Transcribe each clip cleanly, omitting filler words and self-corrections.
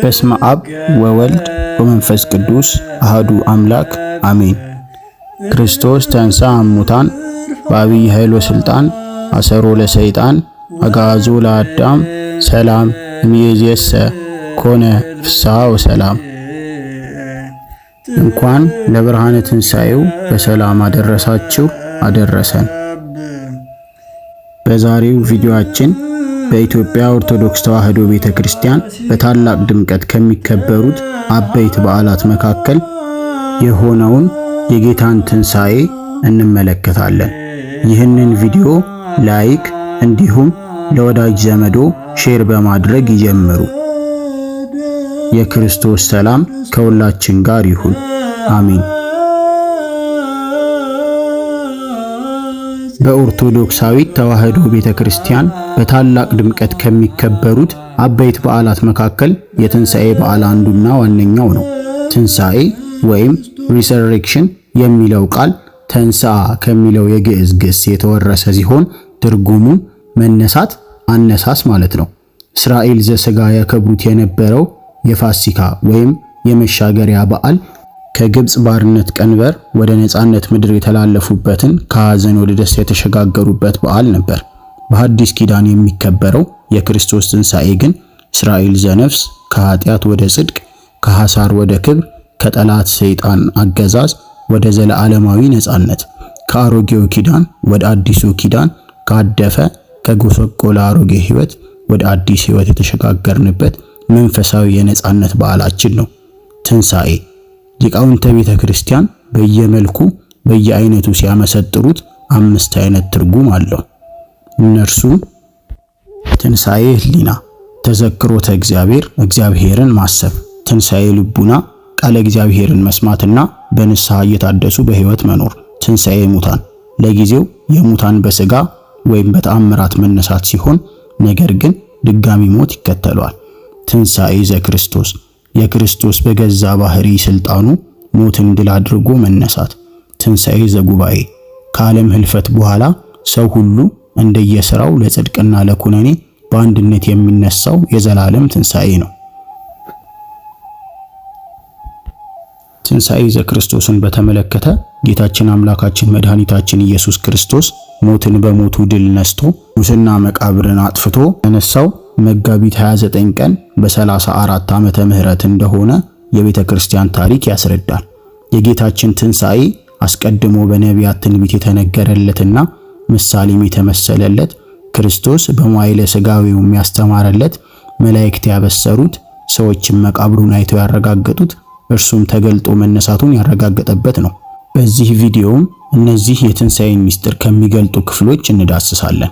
በስመ አብ ወወልድ ወመንፈስ ቅዱስ አሐዱ አምላክ አሜን። ክርስቶስ ተንሥአ እሙታን በአቢይ ኃይል ወሥልጣን አሰሮ ለሰይጣን አግዓዞ ለአዳም ሰላም እምይእዜሰ ኮነ ፍስሐ ወሰላም። እንኳን ለብርሃነ ትንሣኤው በሰላም አደረሳችሁ አደረሰን። በዛሬው ቪዲዮአችን በኢትዮጵያ ኦርቶዶክስ ተዋሕዶ ቤተክርስቲያን በታላቅ ድምቀት ከሚከበሩት አበይት በዓላት መካከል የሆነውን የጌታን ትንሣኤ እንመለከታለን። ይህንን ቪዲዮ ላይክ እንዲሁም ለወዳጅ ዘመዶ ሼር በማድረግ ይጀምሩ። የክርስቶስ ሰላም ከሁላችን ጋር ይሁን፣ አሜን። በኦርቶዶክሳዊት ተዋሕዶ ቤተክርስቲያን በታላቅ ድምቀት ከሚከበሩት አበይት በዓላት መካከል የትንሣኤ በዓል አንዱና ዋነኛው ነው። ትንሣኤ ወይም ሪሰሬክሽን የሚለው ቃል ተንሥአ ከሚለው የግዕዝ ግስ የተወረሰ ሲሆን ትርጉሙ መነሳት፣ አነሳስ ማለት ነው። እስራኤል ዘሥጋ ያከብሩት የነበረው የፋሲካ ወይም የመሻገሪያ በዓል ከግብጽ ባርነት ቀንበር ወደ ነጻነት ምድር የተላለፉበትን ከሐዘን ወደ ደስታ የተሸጋገሩበት በዓል ነበር። በሐዲስ ኪዳን የሚከበረው የክርስቶስ ትንሣኤ ግን እስራኤል ዘነፍስ ከኃጢአት ወደ ጽድቅ፣ ከሐሳር ወደ ክብር፣ ከጠላት ሰይጣን አገዛዝ ወደ ዘለዓለማዊ ነጻነት፣ ከአሮጌው ኪዳን ወደ አዲሱ ኪዳን፣ ካደፈ ከጎሰቆለ አሮጌ ሕይወት ወደ አዲስ ሕይወት የተሸጋገርንበት መንፈሳዊ የነጻነት በዓላችን ነው ትንሣኤ። ሊቃውንተ ቤተ ክርስቲያን በየመልኩ በየአይነቱ ሲያመሰጥሩት 5 አይነት ትርጉም አለው። እነርሱም ትንሣኤ ሕሊና፣ ተዘክሮተ እግዚአብሔር እግዚአብሔርን ማሰብ፣ ትንሣኤ ልቡና ቃለ እግዚአብሔርን መስማትና በንስሐ እየታደሱ በሕይወት መኖር፣ ትንሣኤ ሙታን ለጊዜው የሙታን በሥጋ ወይም በተአምራት መነሳት ሲሆን ነገር ግን ድጋሚ ሞት ይከተለዋል። ትንሣኤ ዘክርስቶስ የክርስቶስ በገዛ ባህሪ ስልጣኑ ሞትን ድል አድርጎ መነሳት፣ ትንሣኤ ዘጉባኤ ከዓለም ህልፈት በኋላ ሰው ሁሉ እንደየሥራው ለጽድቅና ለኩነኔ በአንድነት የሚነሳው የዘላለም ትንሣኤ ነው። ትንሣኤ ዘክርስቶስን በተመለከተ ጌታችን አምላካችን መድኃኒታችን ኢየሱስ ክርስቶስ ሞትን በሞቱ ድል ነስቶ ሙስና መቃብርን አጥፍቶ ተነሳው መጋቢት 29 ቀን በ34 ዓመተ ምህረት እንደሆነ የቤተ ክርስቲያን ታሪክ ያስረዳል። የጌታችን ትንሣኤ አስቀድሞ በነቢያት ትንቢት የተነገረለትና ምሳሌም የተመሰለለት ክርስቶስ በመዋዕለ ሥጋዌው የሚያስተማረለት መላእክት ያበሰሩት ሰዎችም መቃብሩን አይተው ያረጋገጡት እርሱም ተገልጦ መነሳቱን ያረጋገጠበት ነው። በዚህ ቪዲዮም እነዚህ የትንሣኤን ምስጢር ከሚገልጡ ክፍሎች እንዳስሳለን።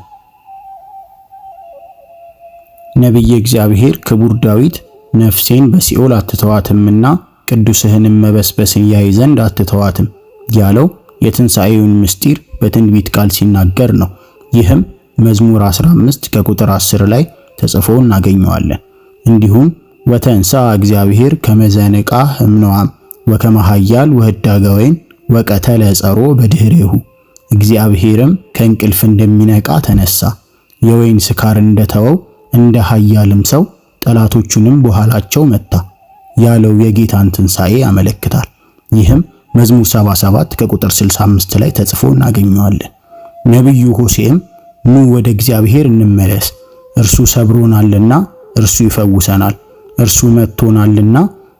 ነቢየ እግዚአብሔር ክቡር ዳዊት ነፍሴን በሲኦል አትተዋትምና ቅዱስህንም መበስበስን ያይ ዘንድ አትተዋትም ያለው የትንሣኤውን ምስጢር በትንቢት ቃል ሲናገር ነው። ይህም መዝሙር 15 ከቁጥር 10 ላይ ተጽፎ እናገኘዋለን። እንዲሁም ወተንሥአ እግዚአብሔር ከመዘነቃ እምነዋም ወከመሃያል ወህዳጋዌን ወቀተለ ጸሮ በድህሬሁ እግዚአብሔርም ከእንቅልፍ እንደሚነቃ ተነሳ፣ የወይን ስካር እንደተወው እንደ ኃያልም ሰው ጠላቶቹንም በኋላቸው መታ ያለው የጌታን ትንሣኤ ያመለክታል። ይህም መዝሙር 77 ከቁጥር 65 ላይ ተጽፎ እናገኘዋለን። ነቢዩ ሆሴዕም ኑ ወደ እግዚአብሔር እንመለስ፣ እርሱ ሰብሮናልና እርሱ ይፈውሰናል፣ እርሱ መጥቶናልና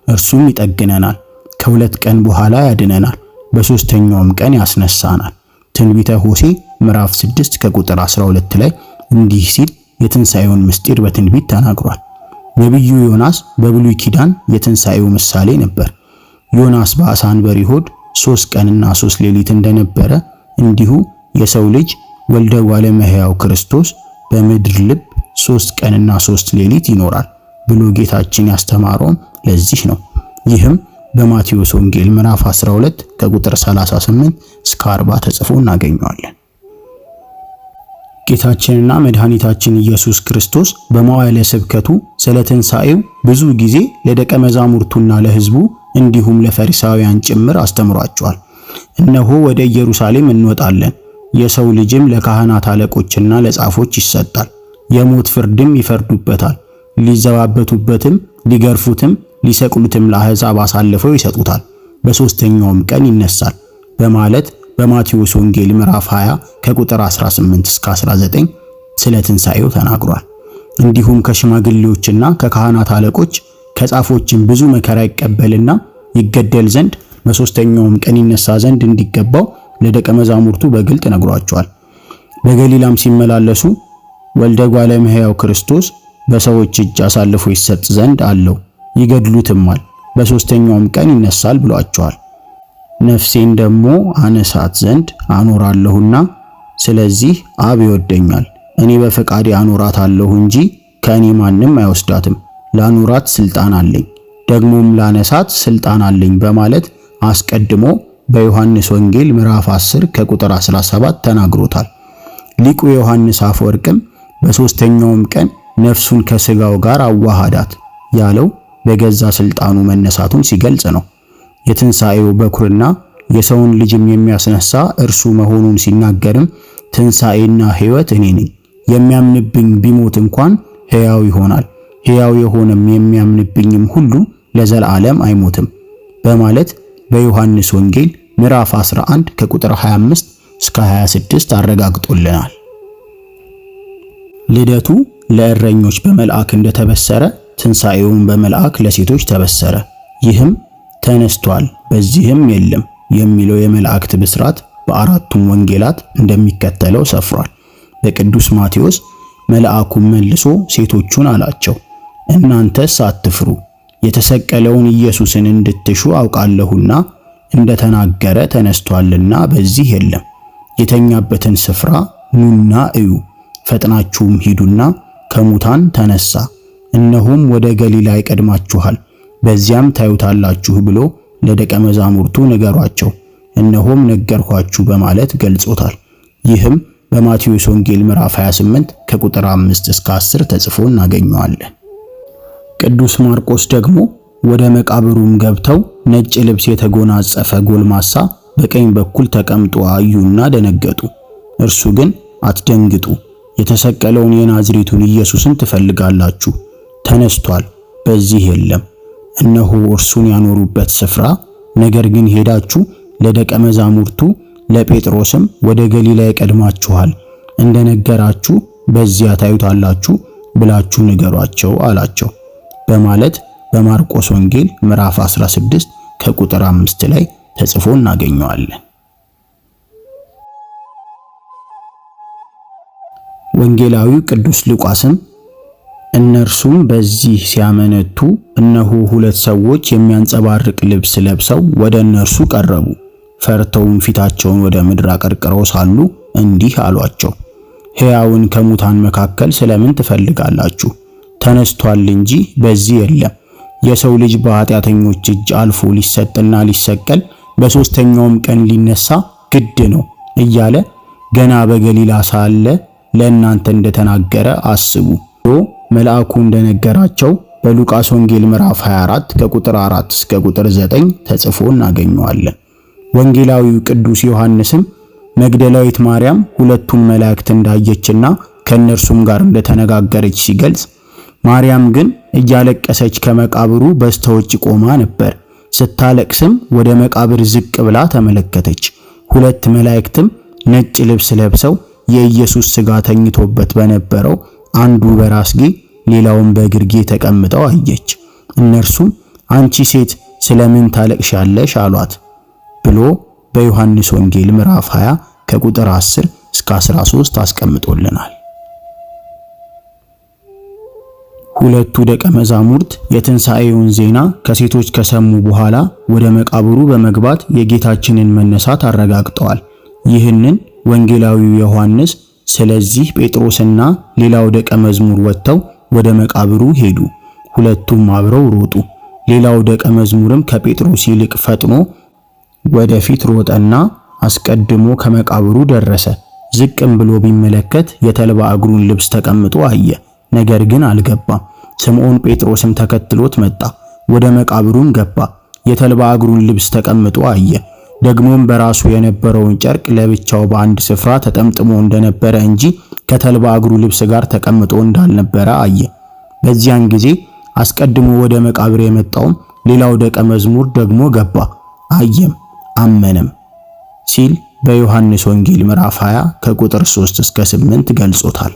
እርሱም ይጠግነናል፣ ከሁለት ቀን በኋላ ያድነናል፣ በሶስተኛውም ቀን ያስነሳናል። ትንቢተ ሆሴዕ ምዕራፍ 6 ከቁጥር 12 ላይ እንዲህ ሲል የትንሣኤውን ምስጢር በትንቢት ተናግሯል። ነቢዩ ዮናስ በብሉይ ኪዳን የትንሣኤው ምሳሌ ነበር። ዮናስ በዓሣ አንበሪ ሆድ 3 ቀንና 3 ሌሊት እንደነበረ እንዲሁ የሰው ልጅ ወልደ እጓለ እመሕያው ክርስቶስ በምድር ልብ 3 ቀንና 3 ሌሊት ይኖራል ብሎ ጌታችን ያስተማረውም ለዚህ ነው። ይህም በማቴዎስ ወንጌል ምዕራፍ 12 ከቁጥር 38 እስከ 40 ተጽፎ እናገኘዋለን። ጌታችንና መድኃኒታችን ኢየሱስ ክርስቶስ በመዋዕለ ስብከቱ ስለ ትንሣኤው ብዙ ጊዜ ለደቀ መዛሙርቱና ለሕዝቡ እንዲሁም ለፈሪሳውያን ጭምር አስተምሯቸዋል። እነሆ ወደ ኢየሩሳሌም እንወጣለን፣ የሰው ልጅም ለካህናት አለቆችና ለጻፎች ይሰጣል፣ የሞት ፍርድም ይፈርዱበታል፣ ሊዘባበቱበትም ሊገርፉትም ሊሰቅሉትም ለአሕዛብ አሳልፈው ይሰጡታል፣ በሦስተኛውም ቀን ይነሳል በማለት በማቴዎስ ወንጌል ምዕራፍ 20 ከቁጥር 18 እስከ 19 ስለ ትንሣኤው ተናግሯል። እንዲሁም ከሽማግሌዎችና ከካህናት አለቆች ከጻፎችም ብዙ መከራ ይቀበልና ይገደል ዘንድ በሦስተኛውም ቀን ይነሳ ዘንድ እንዲገባው ለደቀ መዛሙርቱ በግልጥ ነግሯቸዋል። በገሊላም ሲመላለሱ ወልደ እጓለ እመሕያው ክርስቶስ በሰዎች እጅ አሳልፎ ይሰጥ ዘንድ አለው፣ ይገድሉትማል፣ በሦስተኛውም ቀን ይነሳል ብሏቸዋል። ነፍሴን ደግሞ አነሳት ዘንድ አኖራለሁና ስለዚህ አብ ይወደኛል፣ እኔ በፈቃዴ አኖራታለሁ እንጂ ከእኔ ማንም አይወስዳትም፣ ላኖራት ስልጣን አለኝ፣ ደግሞም ላነሳት ስልጣን አለኝ በማለት አስቀድሞ በዮሐንስ ወንጌል ምዕራፍ 10 ከቁጥር 17 ተናግሮታል። ሊቁ ዮሐንስ አፈወርቅም በሦስተኛውም ቀን ነፍሱን ከሥጋው ጋር አዋሃዳት ያለው በገዛ ስልጣኑ መነሳቱን ሲገልጽ ነው። የትንሣኤው በኩርና የሰውን ልጅም የሚያስነሳ እርሱ መሆኑን ሲናገርም ትንሣኤና ሕይወት እኔ ነኝ፣ የሚያምንብኝ ቢሞት እንኳን ሕያው ይሆናል፣ ሕያው የሆነም የሚያምንብኝም ሁሉ ለዘላለም አይሞትም በማለት በዮሐንስ ወንጌል ምዕራፍ 11 ከቁጥር 25 እስከ 26 አረጋግጦልናል። ልደቱ ለእረኞች በመልአክ እንደተበሰረ ትንሣኤውን በመልአክ ለሴቶች ተበሰረ። ይህም ተነስቷል በዚህም የለም የሚለው የመላእክት ብስራት በአራቱም ወንጌላት እንደሚከተለው ሰፍሯል። በቅዱስ ማቴዎስ መልአኩም መልሶ ሴቶቹን አላቸው፣ እናንተስ አትፍሩ፣ የተሰቀለውን ኢየሱስን እንድትሹ አውቃለሁና እንደተናገረ ተነስቷልና በዚህ የለም። የተኛበትን ስፍራ ኑና እዩ፣ ፈጥናችሁም ሂዱና ከሙታን ተነሳ፣ እነሆም ወደ ገሊላ ይቀድማችኋል፣ በዚያም ታዩታላችሁ ብሎ ለደቀ መዛሙርቱ ንገሯቸው፣ እነሆም ነገርኳችሁ በማለት ገልጾታል። ይህም በማቴዎስ ወንጌል ምዕራፍ 28 ከቁጥር 5 እስከ 10 ተጽፎ እናገኘዋለን። ቅዱስ ማርቆስ ደግሞ ወደ መቃብሩም ገብተው ነጭ ልብስ የተጎናጸፈ ጎልማሳ በቀኝ በኩል ተቀምጦ አዩና ደነገጡ። እርሱ ግን አትደንግጡ፣ የተሰቀለውን የናዝሬቱን ኢየሱስን ትፈልጋላችሁ፣ ተነስቷል፣ በዚህ የለም። እነሆ እርሱን ያኖሩበት ስፍራ፣ ነገር ግን ሄዳችሁ ለደቀ መዛሙርቱ ለጴጥሮስም ወደ ገሊላ ይቀድማችኋል፣ እንደነገራችሁ በዚያ ታዩታላችሁ ብላችሁ ንገሯቸው አላቸው በማለት በማርቆስ ወንጌል ምዕራፍ 16 ከቁጥር 5 ላይ ተጽፎ እናገኘዋለን። ወንጌላዊው ቅዱስ ሉቃስም እነርሱም በዚህ ሲያመነቱ እነሆ ሁለት ሰዎች የሚያንጸባርቅ ልብስ ለብሰው ወደ እነርሱ ቀረቡ። ፈርተውም ፊታቸውን ወደ ምድር አቀርቅረው ሳሉ እንዲህ አሏቸው፣ ሕያውን ከሙታን መካከል ስለምን ትፈልጋላችሁ? ተነስቷል እንጂ በዚህ የለም። የሰው ልጅ በኃጢአተኞች እጅ አልፎ ሊሰጥና ሊሰቀል በሦስተኛውም ቀን ሊነሳ ግድ ነው እያለ ገና በገሊላ ሳለ ለእናንተ እንደተናገረ አስቡ ብሎ መልአኩ እንደነገራቸው በሉቃስ ወንጌል ምዕራፍ 24 ከቁጥር 4 እስከ ቁጥር 9 ተጽፎ እናገኘዋለን። ወንጌላዊው ቅዱስ ዮሐንስም መግደላዊት ማርያም ሁለቱን መላእክት እንዳየችና ከእነርሱም ጋር እንደተነጋገረች ሲገልጽ፣ ማርያም ግን እያለቀሰች ከመቃብሩ በስተውጭ ቆማ ነበር። ስታለቅስም ወደ መቃብር ዝቅ ብላ ተመለከተች። ሁለት መላእክትም ነጭ ልብስ ለብሰው የኢየሱስ ሥጋ ተኝቶበት በነበረው አንዱ በራስጌ ሌላውን በግርጌ ተቀምጠው አየች። እነርሱም አንቺ ሴት ስለምን ታለቅሻለሽ አሏት ብሎ በዮሐንስ ወንጌል ምዕራፍ 20 ከቁጥር 10 እስከ 13 አስቀምጦልናል። ሁለቱ ደቀ መዛሙርት የትንሣኤውን ዜና ከሴቶች ከሰሙ በኋላ ወደ መቃብሩ በመግባት የጌታችንን መነሳት አረጋግጠዋል። ይህንን ወንጌላዊው ዮሐንስ ስለዚህ ጴጥሮስና ሌላው ደቀ መዝሙር ወጥተው ወደ መቃብሩ ሄዱ። ሁለቱም አብረው ሮጡ። ሌላው ደቀ መዝሙርም ከጴጥሮስ ይልቅ ፈጥኖ ወደፊት ሮጠና አስቀድሞ ከመቃብሩ ደረሰ። ዝቅም ብሎ ቢመለከት የተልባ እግሩን ልብስ ተቀምጦ አየ፣ ነገር ግን አልገባም። ስምዖን ጴጥሮስም ተከትሎት መጣ፣ ወደ መቃብሩም ገባ፣ የተልባ እግሩን ልብስ ተቀምጦ አየ። ደግሞም በራሱ የነበረውን ጨርቅ ለብቻው በአንድ ስፍራ ተጠምጥሞ እንደነበረ እንጂ ከተልባ እግሩ ልብስ ጋር ተቀምጦ እንዳልነበረ አየ። በዚያን ጊዜ አስቀድሞ ወደ መቃብር የመጣውም ሌላው ደቀ መዝሙር ደግሞ ገባ፣ አየም፣ አመነም ሲል በዮሐንስ ወንጌል ምዕራፍ 20 ከቁጥር 3 እስከ 8 ገልጾታል።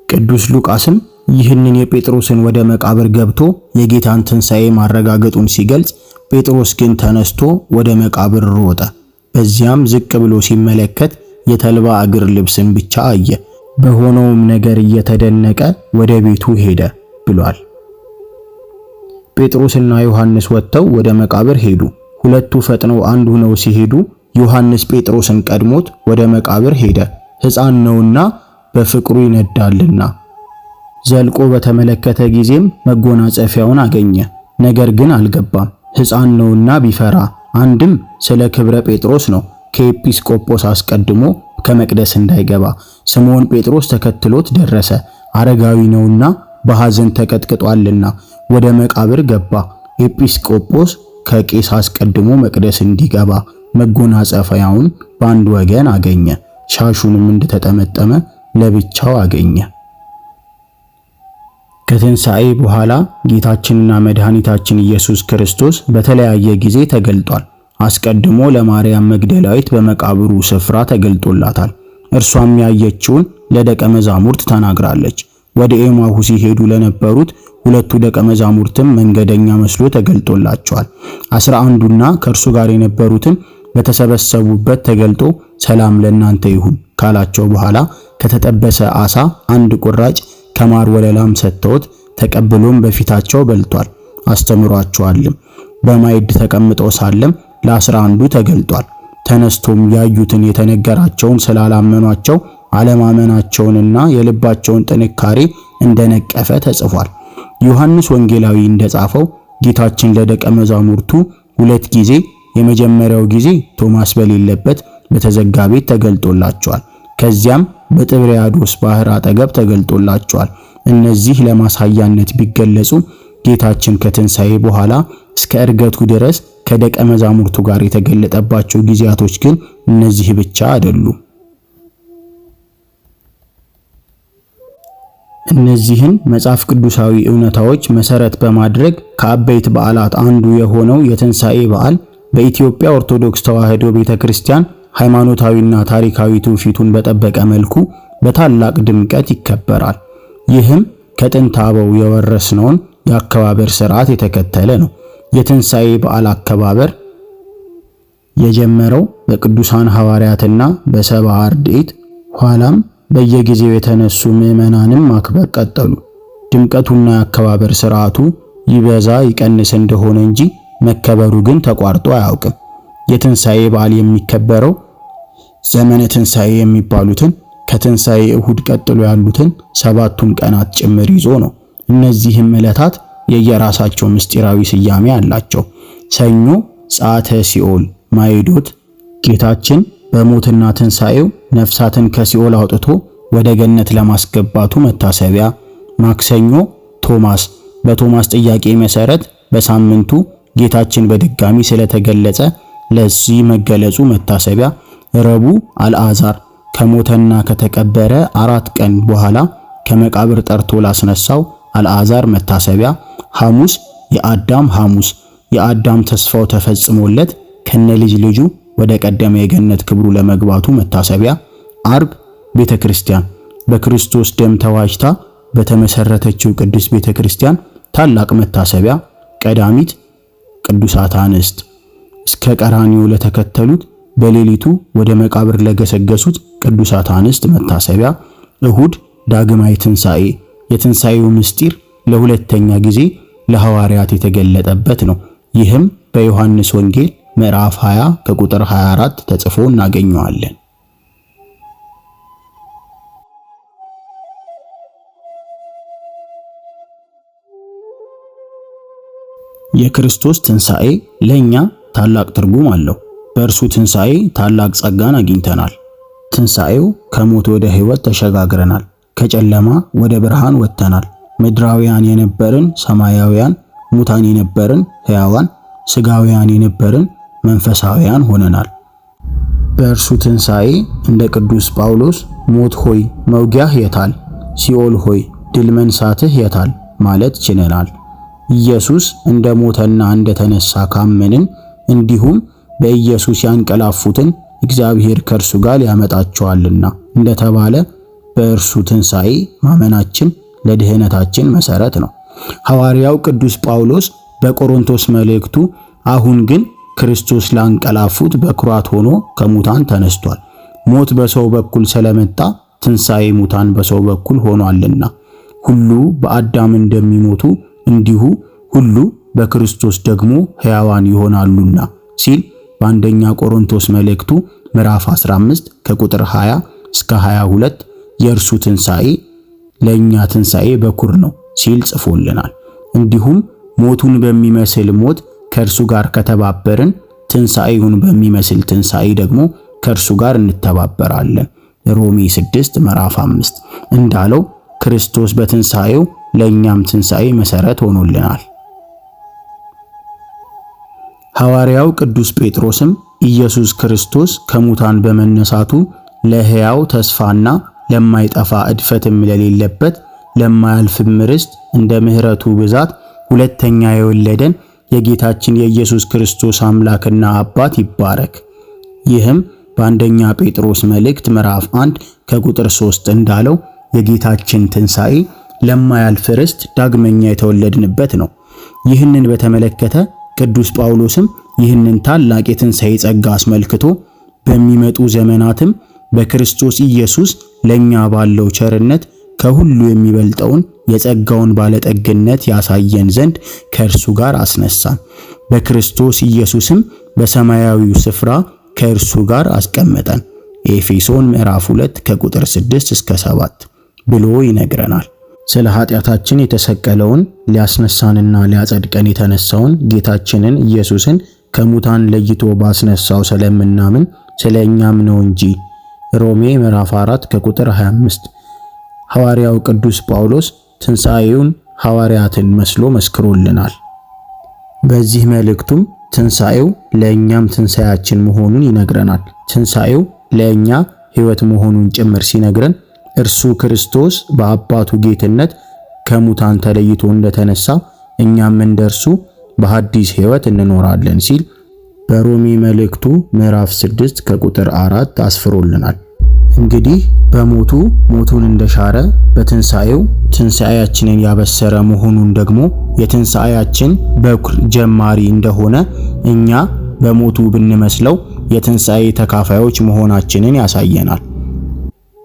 ቅዱስ ሉቃስም ይህንን የጴጥሮስን ወደ መቃብር ገብቶ የጌታን ትንሣኤ ማረጋገጡን ሲገልጽ፣ ጴጥሮስ ግን ተነስቶ ወደ መቃብር ሮጠ። በዚያም ዝቅ ብሎ ሲመለከት የተልባ እግር ልብስን ብቻ አየ። በሆነውም ነገር እየተደነቀ ወደ ቤቱ ሄደ ብሏል። ጴጥሮስና ዮሐንስ ወጥተው ወደ መቃብር ሄዱ። ሁለቱ ፈጥነው አንድ ሆነው ሲሄዱ ዮሐንስ ጴጥሮስን ቀድሞት ወደ መቃብር ሄደ። ሕፃን ነውና በፍቅሩ ይነዳልና። ዘልቆ በተመለከተ ጊዜም መጎናጸፊያውን አገኘ፣ ነገር ግን አልገባም። ሕፃን ነውና ቢፈራ፣ አንድም ስለ ክብረ ጴጥሮስ ነው፣ ከኤጲስቆጶስ አስቀድሞ ከመቅደስ እንዳይገባ። ስምዖን ጴጥሮስ ተከትሎት ደረሰ፣ አረጋዊ ነውና በሐዘን ተቀጥቅጧልና። ወደ መቃብር ገባ። ኤጲስቆጶስ ከቄስ አስቀድሞ መቅደስ እንዲገባ መጎናጸፊያውን በአንድ ወገን አገኘ፣ ሻሹንም እንደተጠመጠመ ለብቻው አገኘ። ከትንሣኤ በኋላ ጌታችንና መድኃኒታችን ኢየሱስ ክርስቶስ በተለያየ ጊዜ ተገልጧል። አስቀድሞ ለማርያም መግደላዊት በመቃብሩ ስፍራ ተገልጦላታል። እርሷም ያየችውን ለደቀ መዛሙርት ተናግራለች። ወደ ኤማሁስ ሲሄዱ ለነበሩት ሁለቱ ደቀ መዛሙርትም መንገደኛ መስሎ ተገልጦላቸዋል። 11ዱና ከእርሱ ጋር የነበሩትን በተሰበሰቡበት ተገልጦ ሰላም ለእናንተ ይሁን ካላቸው በኋላ ከተጠበሰ ዓሣ አንድ ቁራጭ ከማር ወለላም ሰጥተውት ተቀብሎም በፊታቸው በልቷል፣ አስተምሯቸዋልም። በማዕድ ተቀምጠው ሳለም ለ11ዱ ተገልጧል። ተነስቶም ያዩትን የተነገራቸውን ስላላመኗቸው አለማመናቸውንና የልባቸውን ጥንካሬ እንደነቀፈ ተጽፏል። ዮሐንስ ወንጌላዊ እንደጻፈው ጌታችን ለደቀ መዛሙርቱ ሁለት ጊዜ፣ የመጀመሪያው ጊዜ ቶማስ በሌለበት በተዘጋ ቤት ተገልጦላቸዋል። ከዚያም በጥብርያዶስ ባህር አጠገብ ተገልጦላቸዋል። እነዚህ ለማሳያነት ቢገለጹ ጌታችን ከትንሣኤ በኋላ እስከ ዕርገቱ ድረስ ከደቀ መዛሙርቱ ጋር የተገለጠባቸው ጊዜያቶች ግን እነዚህ ብቻ አይደሉም። እነዚህን መጽሐፍ ቅዱሳዊ እውነታዎች መሰረት በማድረግ ከአበይት በዓላት አንዱ የሆነው የትንሣኤ በዓል በኢትዮጵያ ኦርቶዶክስ ተዋሕዶ ቤተክርስቲያን ሃይማኖታዊና ታሪካዊ ትውፊቱን በጠበቀ መልኩ በታላቅ ድምቀት ይከበራል። ይህም ከጥንት አበው የወረስነውን የአከባበር ሥርዓት የተከተለ ነው። የትንሣኤ በዓል አከባበር የጀመረው በቅዱሳን ሐዋርያትና በሰብዓ አርድእት፣ ኋላም በየጊዜው የተነሱ ምዕመናንም ማክበር ቀጠሉ። ድምቀቱና የአከባበር ሥርዓቱ ይበዛ ይቀንስ እንደሆነ እንጂ መከበሩ ግን ተቋርጦ አያውቅም። የትንሣኤ በዓል የሚከበረው ዘመነ ትንሣኤ የሚባሉትን ከትንሣኤ እሁድ ቀጥሎ ያሉትን 7ቱን ቀናት ጭምር ይዞ ነው። እነዚህም ዕለታት የየራሳቸው ምስጢራዊ ስያሜ አላቸው። ሰኞ ጸአተ ሲኦል ማይዶት፣ ጌታችን በሞትና ትንሣኤው ነፍሳትን ከሲኦል አውጥቶ ወደ ገነት ለማስገባቱ መታሰቢያ። ማክሰኞ ቶማስ፣ በቶማስ ጥያቄ መሰረት በሳምንቱ ጌታችን በድጋሚ ስለተገለጸ ለዚህ መገለጹ መታሰቢያ። ረቡዕ አልዓዛር፣ ከሞተና ከተቀበረ 4 ቀን በኋላ ከመቃብር ጠርቶ ላስነሳው አልዓዛር መታሰቢያ። ሐሙስ የአዳም ሐሙስ፣ የአዳም ተስፋው ተፈጽሞለት ከነ ልጅ ልጁ ወደ ቀደመ የገነት ክብሩ ለመግባቱ መታሰቢያ። አርብ ቤተክርስቲያን፣ በክርስቶስ ደም ተዋጅታ በተመሰረተችው ቅዱስ ቤተክርስቲያን ታላቅ መታሰቢያ። ቀዳሚት ቅዱሳት አንስት፣ እስከ ቀራንዮ ለተከተሉት በሌሊቱ ወደ መቃብር ለገሰገሱት ቅዱሳት አንስት መታሰቢያ። እሁድ ዳግማይ ትንሣኤ፣ የትንሣኤው ምስጢር ለሁለተኛ ጊዜ ለሐዋርያት የተገለጠበት ነው። ይህም በዮሐንስ ወንጌል ምዕራፍ 20 ከቁጥር 24 ተጽፎ እናገኘዋለን። የክርስቶስ ትንሣኤ ለኛ ታላቅ ትርጉም አለው። በእርሱ ትንሣኤ ታላቅ ጸጋን አግኝተናል። ትንሣኤው ከሞት ወደ ሕይወት ተሸጋግረናል። ከጨለማ ወደ ብርሃን ወጥተናል። ምድራውያን የነበርን ሰማያውያን፣ ሙታን የነበርን ሕያዋን፣ ሥጋውያን የነበርን መንፈሳውያን ሆነናል። በእርሱ ትንሣኤ እንደ ቅዱስ ጳውሎስ ሞት ሆይ መውጊያህ የታል? ሲኦል ሆይ ድል መንሳትህ የታል? ማለት ችለናል። ኢየሱስ እንደ ሞተና እንደ ተነሳ ካመንን እንዲሁም በኢየሱስ ያንቀላፉትን እግዚአብሔር ከእርሱ ጋር ያመጣቸዋልና እንደተባለ በእርሱ ትንሣኤ ማመናችን ለድህነታችን መሰረት ነው። ሐዋርያው ቅዱስ ጳውሎስ በቆሮንቶስ መልእክቱ አሁን ግን ክርስቶስ ላንቀላፉት በኩራት ሆኖ ከሙታን ተነስቷል፣ ሞት በሰው በኩል ስለመጣ ትንሣኤ ሙታን በሰው በኩል ሆኗልና ሁሉ በአዳም እንደሚሞቱ እንዲሁ ሁሉ በክርስቶስ ደግሞ ሕያዋን ይሆናሉና ሲል በአንደኛ ቆሮንቶስ መልእክቱ ምዕራፍ 15 ከቁጥር 20 እስከ 22 የእርሱ ትንሣኤ ለእኛ ትንሣኤ በኩር ነው ሲል ጽፎልናል። እንዲሁም ሞቱን በሚመስል ሞት ከእርሱ ጋር ከተባበርን ትንሣኤውን በሚመስል ትንሣኤ ደግሞ ከእርሱ ጋር እንተባበራለን። ሮሜ 6 ምዕራፍ 5 እንዳለው ክርስቶስ በትንሣኤው ለእኛም ትንሣኤ መሰረት ሆኖልናል። ሐዋርያው ቅዱስ ጴጥሮስም ኢየሱስ ክርስቶስ ከሙታን በመነሳቱ ለሕያው ተስፋና ለማይጠፋ እድፈትም ለሌለበት ለማያልፍም ርስት እንደ ምሕረቱ ብዛት ሁለተኛ የወለደን የጌታችን የኢየሱስ ክርስቶስ አምላክና አባት ይባረክ። ይህም በአንደኛ ጴጥሮስ መልእክት ምዕራፍ 1 ከቁጥር 3 እንዳለው የጌታችን ትንሣኤ ለማያልፍ ርስት ዳግመኛ የተወለድንበት ነው። ይህንን በተመለከተ ቅዱስ ጳውሎስም ይህንን ታላቅ የትንሣኤ ጸጋ አስመልክቶ በሚመጡ ዘመናትም በክርስቶስ ኢየሱስ ለኛ ባለው ቸርነት ከሁሉ የሚበልጠውን የጸጋውን ባለጠግነት ያሳየን ዘንድ ከእርሱ ጋር አስነሳን፣ በክርስቶስ ኢየሱስም በሰማያዊው ስፍራ ከእርሱ ጋር አስቀመጠን። ኤፌሶን ምዕራፍ 2 ከቁጥር 6 እስከ 7 ብሎ ይነግረናል። ስለ ኃጢአታችን የተሰቀለውን ሊያስነሳንና ሊያጸድቀን የተነሳውን ጌታችንን ኢየሱስን ከሙታን ለይቶ ባስነሳው ስለምናምን ስለኛም ነው እንጂ። ሮሜ ምዕራፍ 4 ከቁጥር 25። ሐዋርያው ቅዱስ ጳውሎስ ትንሣኤውን ሐዋርያትን መስሎ መስክሮልናል። በዚህ መልእክቱም ትንሣኤው ለእኛም ትንሣኤያችን መሆኑን ይነግረናል። ትንሣኤው ለእኛ ሕይወት መሆኑን ጭምር ሲነግረን እርሱ ክርስቶስ በአባቱ ጌትነት ከሙታን ተለይቶ እንደተነሳ እኛም እንደርሱ በሐዲስ ሕይወት እንኖራለን ሲል በሮሜ መልእክቱ ምዕራፍ 6 ከቁጥር 4 አስፍሮልናል። እንግዲህ በሞቱ ሞቱን እንደሻረ በትንሣኤው ትንሣኤያችንን ያበሰረ መሆኑን ደግሞ የትንሣኤያችን በኩር ጀማሪ እንደሆነ እኛ በሞቱ ብንመስለው የትንሣኤ ተካፋዮች መሆናችንን ያሳየናል።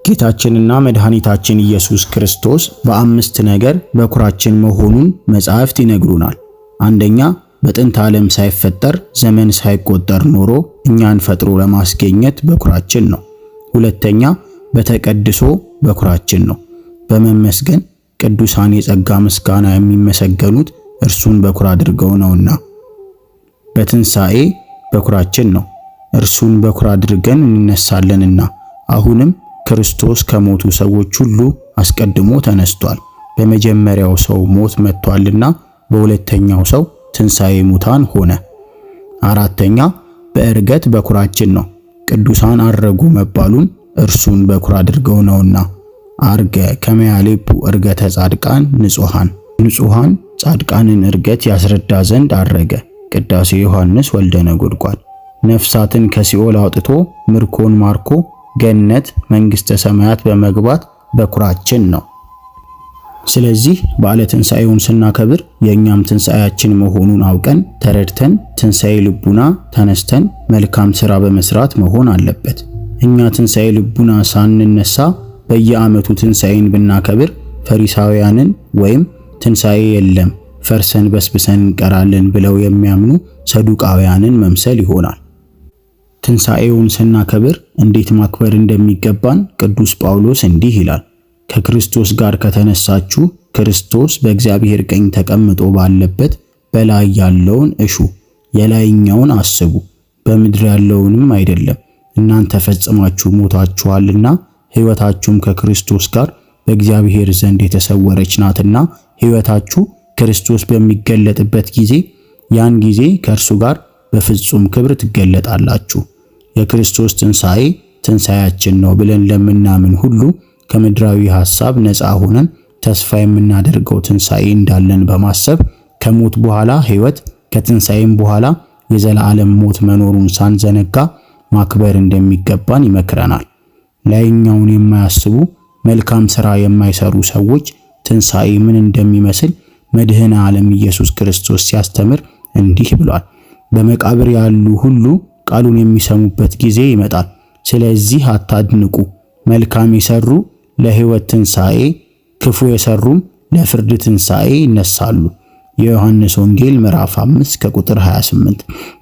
ጌታችንና መድኃኒታችን ኢየሱስ ክርስቶስ በአምስት ነገር በኩራችን መሆኑን መጻሕፍት ይነግሩናል። አንደኛ፣ በጥንት ዓለም ሳይፈጠር ዘመን ሳይቆጠር ኖሮ እኛን ፈጥሮ ለማስገኘት በኩራችን ነው። ሁለተኛ፣ በተቀድሶ በኩራችን ነው። በመመስገን ቅዱሳን የጸጋ ምስጋና የሚመሰገኑት እርሱን በኩር አድርገው ነውና። በትንሣኤ በኩራችን ነው። እርሱን በኩር አድርገን እንነሳለንና። አሁንም ክርስቶስ ከሞቱ ሰዎች ሁሉ አስቀድሞ ተነስቷል። በመጀመሪያው ሰው ሞት መጥቷልና በሁለተኛው ሰው ትንሣኤ ሙታን ሆነ። አራተኛ፣ በዕርገት በኩራችን ነው። ቅዱሳን አረጉ መባሉን እርሱን በኩር አድርገው ነውና። አርገ ከመያሌፑ ዕርገተ ጻድቃን ንጹሃን ጻድቃንን ዕርገት ያስረዳ ዘንድ አረገ። ቅዳሴ ዮሐንስ ወልደ ነጎድጓድ። ነፍሳትን ከሲኦል አውጥቶ ምርኮን ማርኮ ገነት መንግሥተ ሰማያት በመግባት በኩራችን ነው። ስለዚህ በዓለ ትንሣኤውን ስናከብር የእኛም ትንሣኤያችን መሆኑን አውቀን ተረድተን ትንሣኤ ልቡና ተነስተን መልካም ሥራ በመስራት መሆን አለበት። እኛ ትንሣኤ ልቡና ሳንነሳ በየዓመቱ ትንሣኤን ብናከብር ፈሪሳውያንን ወይም ትንሣኤ የለም ፈርሰን በስብሰን እንቀራለን ብለው የሚያምኑ ሰዱቃውያንን መምሰል ይሆናል። ትንሣኤውን ስናከብር እንዴት ማክበር እንደሚገባን ቅዱስ ጳውሎስ እንዲህ ይላል። ከክርስቶስ ጋር ከተነሳችሁ ክርስቶስ በእግዚአብሔር ቀኝ ተቀምጦ ባለበት በላይ ያለውን እሹ፣ የላይኛውን አስቡ፣ በምድር ያለውንም አይደለም። እናንተ ፈጽማችሁ ሞታችኋልና ሕይወታችሁም ከክርስቶስ ጋር በእግዚአብሔር ዘንድ የተሰወረች ናትና ሕይወታችሁ ክርስቶስ በሚገለጥበት ጊዜ ያን ጊዜ ከእርሱ ጋር በፍጹም ክብር ትገለጣላችሁ። የክርስቶስ ትንሣኤ ትንሣኤያችን ነው ብለን ለምናምን ሁሉ ከምድራዊ ሐሳብ ነፃ ሆነን ተስፋ የምናደርገው ትንሣኤ እንዳለን በማሰብ ከሞት በኋላ ሕይወት ከትንሣኤም በኋላ የዘላለም ሞት መኖሩን ሳንዘነጋ ማክበር እንደሚገባን ይመክረናል። ላይኛውን የማያስቡ መልካም ሥራ የማይሰሩ ሰዎች ትንሣኤ ምን እንደሚመስል መድኃኔ ዓለም ኢየሱስ ክርስቶስ ሲያስተምር እንዲህ ብሏል። በመቃብር ያሉ ሁሉ ቃሉን የሚሰሙበት ጊዜ ይመጣል። ስለዚህ አታድንቁ። መልካም የሰሩ ለሕይወት ትንሣኤ፣ ክፉ የሰሩም ለፍርድ ትንሣኤ ይነሳሉ። የዮሐንስ ወንጌል ምዕራፍ 5 ከቁጥር 28።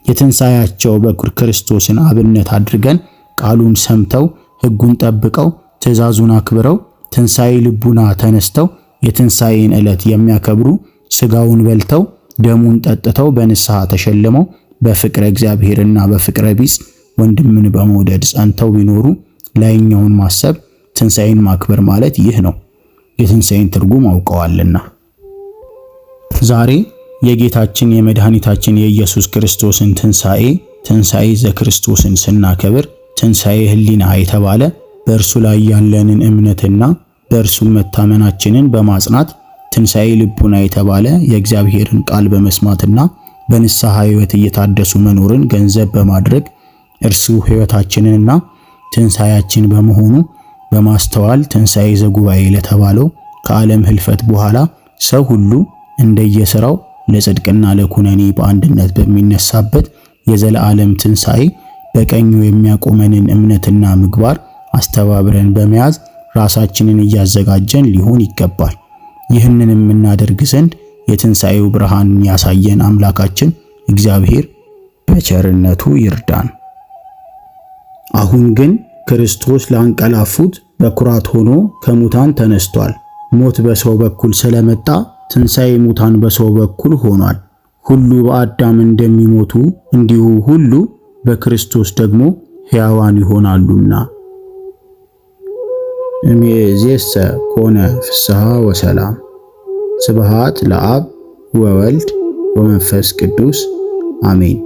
የትንሣኤያቸው በኩር ክርስቶስን አብነት አድርገን ቃሉን ሰምተው ሕጉን ጠብቀው ትእዛዙን አክብረው ትንሣኤ ልቡና ተነስተው የትንሣኤን ዕለት የሚያከብሩ ሥጋውን በልተው ደሙን ጠጥተው በንስሐ ተሸልመው በፍቅረ እግዚአብሔርና በፍቅረ ቢጽ ወንድምን በመውደድ ጸንተው ቢኖሩ ላይኛውን ማሰብ ትንሣኤን ማክበር ማለት ይህ ነው። የትንሣኤን ትርጉም አውቀዋልና። ዛሬ የጌታችን የመድኃኒታችን የኢየሱስ ክርስቶስን ትንሣኤ ዘክርስቶስን ስናከብር ትንሣኤ ሕሊና የተባለ በእርሱ ላይ ያለንን እምነትና በእርሱም መታመናችንን በማጽናት ትንሣኤ ልቡና የተባለ የእግዚአብሔርን ቃል በመስማትና በንስሐ ሕይወት እየታደሱ መኖርን ገንዘብ በማድረግ እርሱ ሕይወታችንንና ትንሣኤያችን በመሆኑ በማስተዋል ትንሣኤ ዘጉባኤ ለተባለው ከዓለም ህልፈት በኋላ ሰው ሁሉ እንደየሥራው ለጽድቅና ለኩነኔ በአንድነት በሚነሳበት የዘላለም ትንሣኤ በቀኙ የሚያቆመንን እምነትና ምግባር አስተባብረን በመያዝ ራሳችንን እያዘጋጀን ሊሆን ይገባል። ይህንን የምናደርግ ዘንድ የትንሣኤው ብርሃን ያሳየን አምላካችን እግዚአብሔር በቸርነቱ ይርዳን። አሁን ግን ክርስቶስ ላንቀላፉት በኩራት ሆኖ ከሙታን ተነስቷል። ሞት በሰው በኩል ስለመጣ ትንሣኤ ሙታን በሰው በኩል ሆኗል። ሁሉ በአዳም እንደሚሞቱ እንዲሁ ሁሉ በክርስቶስ ደግሞ ሕያዋን ይሆናሉና። እምይእዜሰ ኮነ ፍስሐ ወሰላም። ስብሐት ለአብ ወወልድ ወመንፈስ ቅዱስ አሜን።